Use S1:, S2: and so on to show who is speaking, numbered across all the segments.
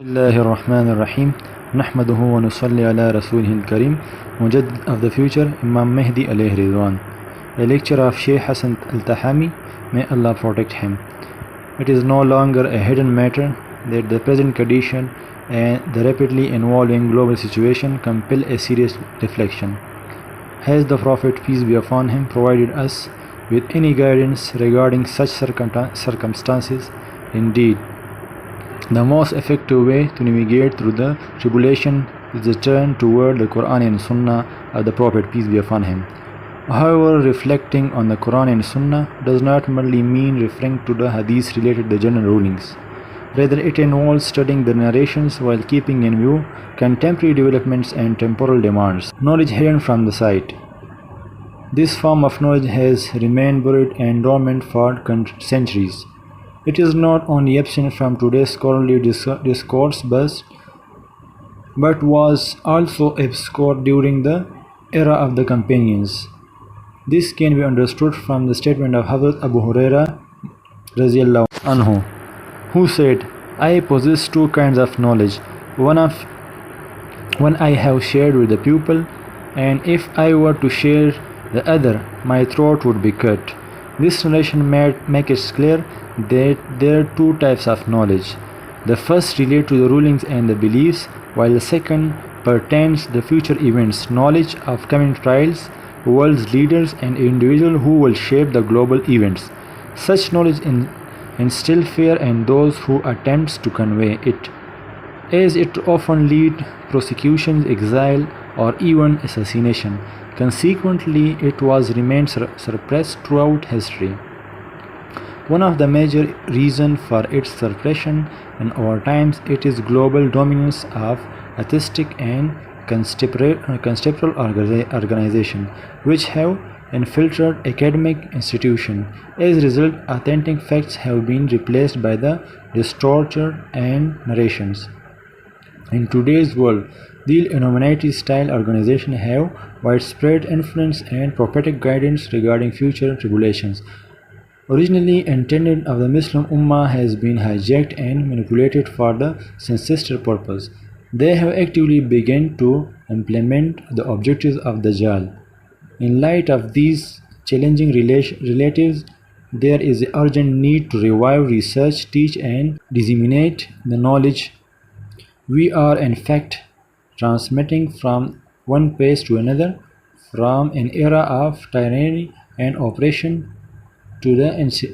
S1: الله الرحمن الرحيم نحمده ونصلي على رسوله الكريم Mujaddid of the future Imam Mehdi alayhi Rezwan. A lecture of Sheikh Hassan Al-Tahami, may Allah protect him. It is no longer a hidden matter that the present condition and the rapidly evolving global situation compel a serious reflection. Has the Prophet, peace be upon him, provided us with any guidance regarding such circumstances? Indeed, the most effective way to navigate through the tribulation is to turn toward the Qur'an and Sunnah of the Prophet, peace be upon him. However, reflecting on the Qur'an and Sunnah does not merely mean referring to the Hadiths related to the general rulings. Rather, it involves studying the narrations while keeping in view contemporary developments and temporal demands. Knowledge hidden from the sight. This form of knowledge has remained buried and dormant for centuries. It is not only absent from today's scholarly discourse but was also obscure during the era of the companions. This can be understood from the statement of Hazrat Abu Huraira Radhiyallahu anhu, who said, "I possess two kinds of knowledge. One I have shared with the pupil, and if I were to share the other, my throat would be cut." This narration makes it clear that there are two types of knowledge. The first relates to the rulings and the beliefs, while the second pertains to the future events, knowledge of coming trials, world's leaders, and individuals who will shape the global events. Such knowledge instills fear in those who attempt to convey it, as it often leads prosecution, exile, or even assassination. Consequently, it was remained suppressed throughout history. One of the major reasons for its suppression in our times it is global dominance of atheistic and conceptual organizations, which have infiltrated academic institutions. As a result, authentic facts have been replaced by the distorted and narrations. In today's world, these Illuminati-style organizations have widespread influence and prophetic guidance regarding future tribulations. Originally intended of the Muslim Ummah has been hijacked and manipulated for the sinister purpose. They have actively begun to implement the objectives of Dajjal. In light of these challenging relatives, there is an urgent need to revive research, teach, and disseminate the knowledge. We are in fact transmitting from one phase to another, from an era of tyranny and oppression to the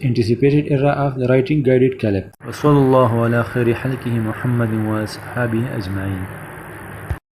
S1: anticipated era of the writing guided caliph. وصلى الله على خير خلقه محمد وأصحابه أجمعين.